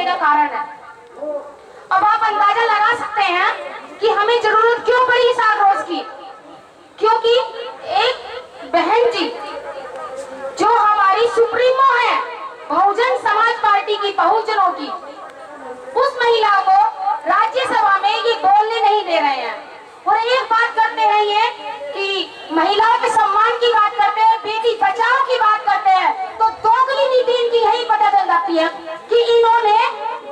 होने का कारण है। अब आप अंदाजा लगा सकते हैं कि हमें जरूरत क्यों पड़ी इस आक्रोश की, क्योंकि एक बहन जी जो हमारी सुप्रीमो है बहुजन समाज पार्टी की, बहुजनों की, उस महिला को राज्यसभा में ये बोलने नहीं दे रहे हैं। और एक बात करते हैं ये कि महिलाओं के सम्मान की बात करते हैं, बेटी बचाओ की बात करते हैं, तो दोगली नीति इनकी यही पता चल जाती है कि इन्होंने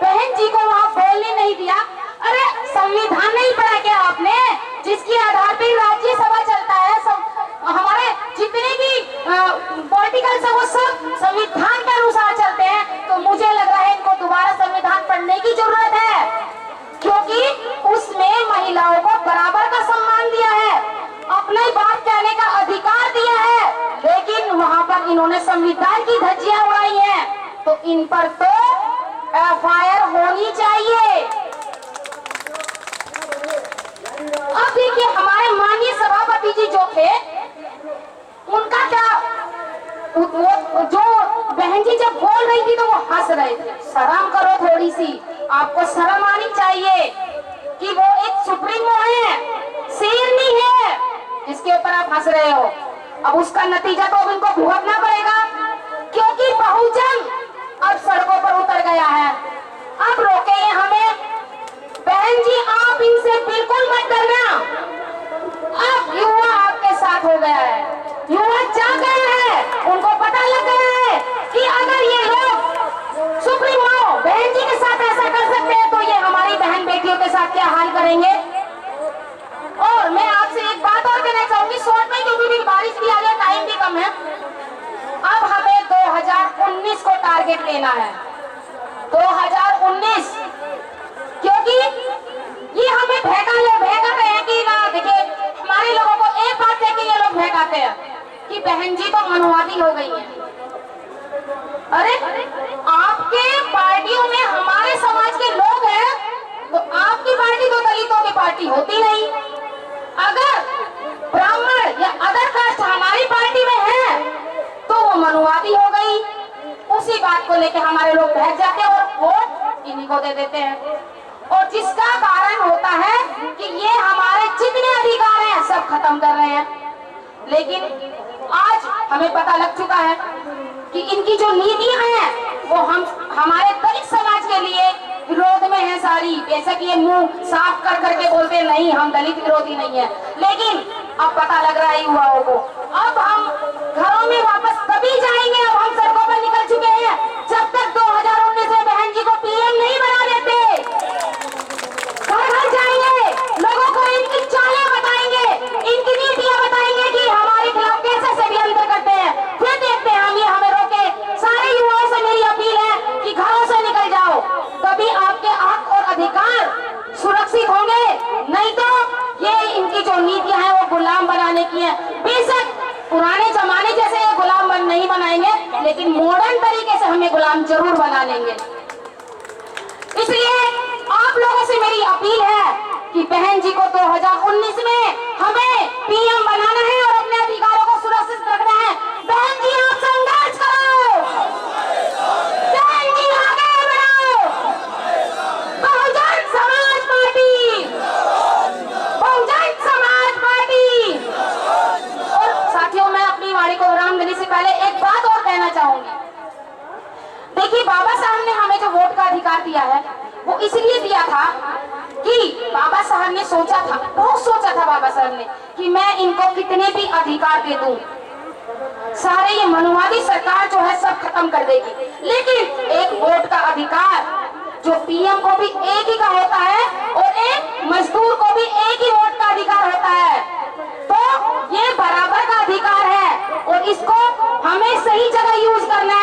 बहन जी को वहां बोलने नहीं दिया। अरे संविधान नहीं पढ़ा क्या आपने, जिसके आधार पर राज्यसभा चलता है? हमारे जितने भी पॉलिटिकल है वो सब संविधान के अनुसार चलते हैं। तो मुझे लग रहा है इनको दोबारा संविधान पढ़ने की जरूरत है, क्योंकि उसमें महिलाओं को बराबर का सम्मान दिया है, अपनी बात कहने का अधिकार दिया है, लेकिन वहां पर इन्होंने संविधान की धज्जियां उड़ाई हैं। तो इन पर तो एफआईआर होनी चाहिए। अब देखिए हमारे माननीय सभापति जी जो थे उनका क्या, वो जो बहन जी जब बोल रही थी तो वो हंस रहे थे। शर्म करो थोड़ी सी, आपको शर्म आनी चाहिए कि वो एक सुप्रीमो है, शेरनी है, जिसके ऊपर आप हंस रहे हो। अब उसका नतीजा तो अब इनको भुगतना पड़ेगा, क्योंकि बहुजन अब सड़कों पर उतर गया है। अब रोके ये हमें? बहन जी आप इनसे बिल्कुल मत डरना, अब युवा आपके साथ हो गया है, युवा जाग गए हैं, उनको पता लग गया है कि अगर ये लोग सुप्रीमो बहन जी के साथ ऐसा कर सकते हैं तो ये हमारी बहन बेटियों के साथ क्या हाल करेंगे। और मैं आपसे एक बात और कहना चाहूंगी शॉर्ट में, क्योंकि बारिश भी आ गया, टाइम भी कम है। अब हमें 2019 को टारगेट लेना है, 2019, क्योंकि ये हमें भहकाते हैं कि ना, देखिए हमारे लोगों को एक बात है कि ये लोग भहकाते हैं कि बहन जी तो मनुवादी हो गई है। अरे आपके पार्टियों में हमारे समाज के लोग हैं, तो आपकी पार्टी तो दलितों की पार्टी होती नहीं। अगर ब्राह्मण या अदर कास्ट हमारी पार्टी में है तो वो मनुवादी हो गई। उसी बात को लेकर हमारे लोग बहक जाते हैं और वोट इन्हीं को दे देते हैं, और जिसका कारण होता है कि ये हमारे जितने अधिकार हैं सब खत्म कर रहे हैं। लेकिन आज हमें पता लग चुका है कि इनकी जो नीतियां हैं वो हमारे दलित समाज के लिए विरोध में है सारी। बेशक ये मुंह साफ कर करके बोलते नहीं हम दलित विरोधी नहीं है, लेकिन अब पता लग रहा है युवाओं को। अब हम घरों में वापस तभी जाएंगे, अब हम सड़कों पर निकल चुके हैं, जब तक 2019 में बहन जी को पीएम नहीं बना देते। घर घर जाएंगे, लोगों को इनकी चालें बताएंगे, इनकी नीतियां बताएंगे कि हमारे खिलाफ कैसे षड्यंत्र करते हैं। फिर देखते हैं हम, ये हमें रोके। सारे युवाओं से मेरी अपील है कि घरों से निकल जाओ, तभी आपके हक और अधिकार सुरक्षित होंगे। नहीं तो ये इनकी जो नीतियां हैं वो गुलाम बनाने की है। बेशक पुराने जमाने जैसे ये गुलाम नहीं बनाएंगे, लेकिन मॉडर्न तरीके से हमें गुलाम जरूर बना लेंगे। इसलिए आप लोगों से मेरी अपील है कि बहन जी को 2019 में हमें पीएम बनाना है और अपने अधिकारों को सुरक्षित रखना है। बहन जी आप संघर्ष करो, बहन जी आगे बढ़ो, बहुजन समाज पार्टी, बहुजन समाज पार्टी। और साथियों मैं अपनी वाणी को विराम देने से पहले एक बात और कहना चाहूंगी। देखिए बाबा साहब ने हमें जो वोट का अधिकार दिया है वो इसलिए दिया था कि बाबा साहब ने सोचा था, बहुत सोचा था बाबा साहब ने कि मैं इनको कितने भी अधिकार दे दूं, सारे ये मनुवादी सरकार जो है सब खत्म कर देगी, लेकिन एक वोट का अधिकार जो पीएम को भी एक ही का होता है और एक मजदूर को भी एक ही वोट का अधिकार होता है, तो ये बराबर का अधिकार है और इसको हमें सही जगह यूज करना है।